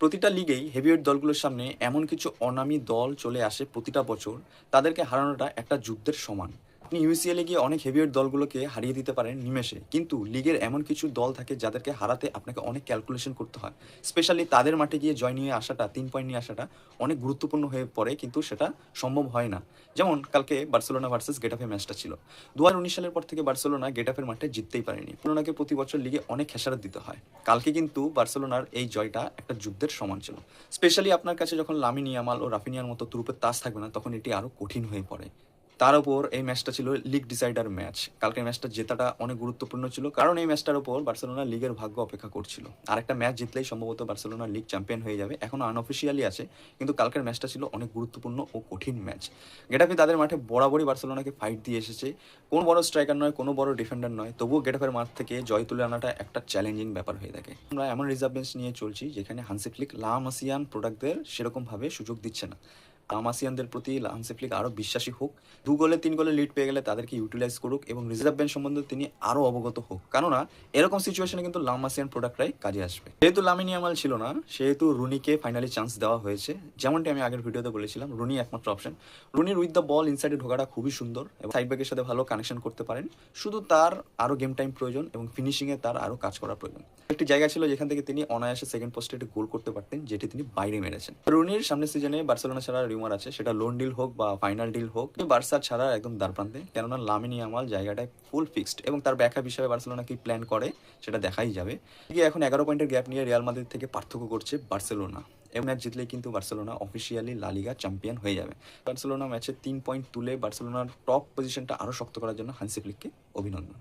প্রতিটা লিগেই হেভিওয়েট দলগুলোর সামনে এমন কিছু অনামী দল চলে আসে প্রতিটা বছর, তাদেরকে হারানোটা একটা যুদ্ধের সমান। আপনি ইউসিএলে গিয়ে অনেক হেভিওয়েট দলগুলোকে হারিয়ে দিতে পারেন নিমেষে, কিন্তু লিগের এমন কিছু দল থাকে যাদেরকে হারাতে আপনাকে অনেক ক্যালকুলেশন করতে হয়। স্পেশালি তাদের মাঠে গিয়ে জয় নিয়ে আসাটা, 3 পয়েন্ট নিয়ে আসাটা অনেক গুরুত্বপূর্ণ হয়ে পড়ে, কিন্তু সেটা সম্ভব হয় না। যেমন কালকে বার্সেলোনা ভার্সেস গেটাফে ম্যাচটা ছিল। 2019 সালের পর থেকে বার্সেলোনা গেটাফের মাঠে জিততেই পারেনি। বার্সেলোনাকে প্রতি বছর লিগে অনেক খেসারত দিতে হয়। কালকে কিন্তু বার্সেলোনার এই জয়টা একটা যুদ্ধের সমান ছিল। স্পেশালি আপনার কাছে যখন লামিন ইয়ামাল ও রাফিনিয়ার মতো তুরুপের তাস থাকবে না, তখন এটি আরও কঠিন হয়ে পড়ে। তার উপর এই ম্যাচটা ছিল লিগ ডিসাইডার ম্যাচ। কালকের ম্যাচটা জেতাটা অনেক গুরুত্বপূর্ণ ছিল, কারণ এই ম্যাচটার উপর বার্সেলোনা লিগের ভাগ্য অপেক্ষা করছিল। আর একটা ম্যাচ জিতলেই সম্ভবত বার্সেলোনা লিগ চ্যাম্পিয়ন হয়ে যাবে, এখনো আনঅফিসিয়ালি আছে। কিন্তু কালকের ম্যাচটা ছিল অনেক গুরুত্বপূর্ণ ও কঠিন ম্যাচ। গেটাফে তাদের মাঠে বরাবরই বার্সেলোনাকে ফাইট দিয়ে এসেছে। কোনো বড় স্ট্রাইকার নয়, কোনো বড় ডিফেন্ডার নয়, তবুও গেটাফের মাঠ থেকে জয় তুলে আনাটা একটা চ্যালেঞ্জিং ব্যাপার হয়ে থাকে। আমরা এমন রিজার্ভ বেঞ্চ নিয়ে চলছি যেখানে হান্সি ফ্লিক লা মাসিয়ান প্রোডাক্টদের সেরকমভাবে সুযোগ দিচ্ছে না। আমাসিয়ানদের প্রতি হান্সি ফ্লিক আরও বিশ্বাসী হোক, 2 গোলে 3 গোলে লিড পেয়ে গেলে তাদেরকে ইউটিলাইজ করুক, এবং রিজার্ভ বেঞ্চ সম্বন্ধে তিনি আরও অবগত হোক। কেননা এরকম সিচুয়েশনে কিন্তু লামাসিয়ান প্রোডাক্টরাই কাজে আসবে। যেহেতু লামিন ইয়ামাল ছিল না, সেহেতু রুনিকে ফাইনালি চান্স দেওয়া হয়েছে। যেমনটি আমি আগের ভিডিওতে বলেছিলাম, রুনি একমাত্র অপশন। রুনির উইথ দ্য বল ইনসাইডে ঢোকাটা খুবই সুন্দর এবং সাইড ব্যাকের সাথে ভালো কানেকশন করতে পারেন। শুধু তার আরও গেম টাইম প্রয়োজন এবং ফিনিশিংয়ে তার আরও কাজ করা প্রয়োজন। একটি জায়গা ছিল যেখান থেকে তিনি অনায়াসে সেকেন্ড পোস্টে একটি গোল করতে পারতেন, যেটি তিনি বাইরে মেরেছেন। রুনির সামনের সিজনে বার্সেলোনা ছাড়া রিউমার আছে, সেটা লোন ডিল হোক বা ফাইনাল ডিল হোক, বার্সা ছাড়া একদম দ্বারপ্রান্তে। কেননা লামিন ইয়ামাল জায়গাটায় ফুল ফিক্সড, এবং তার ব্যাকআপ হিসেবে বার্সেলোনা কি প্ল্যান করে সেটা দেখাই যাবে। এখন 11 পয়েন্টের গ্যাপ নিয়ে রিয়াল মাদ্রিদ থেকে পার্থক্য করছে বার্সেলোনা। এই ম্যাচ জিতলেই কিন্তু বার্সেলোনা অফিসিয়ালি লা লিগা চ্যাম্পিয়ন হয়ে যাবে। বার্সেলোনা ম্যাচে 3 পয়েন্ট তুলে বার্সেলোনার টপ পজিশনটা আরও শক্ত করার জন্য হান্সি ফ্লিককে অভিনন্দন।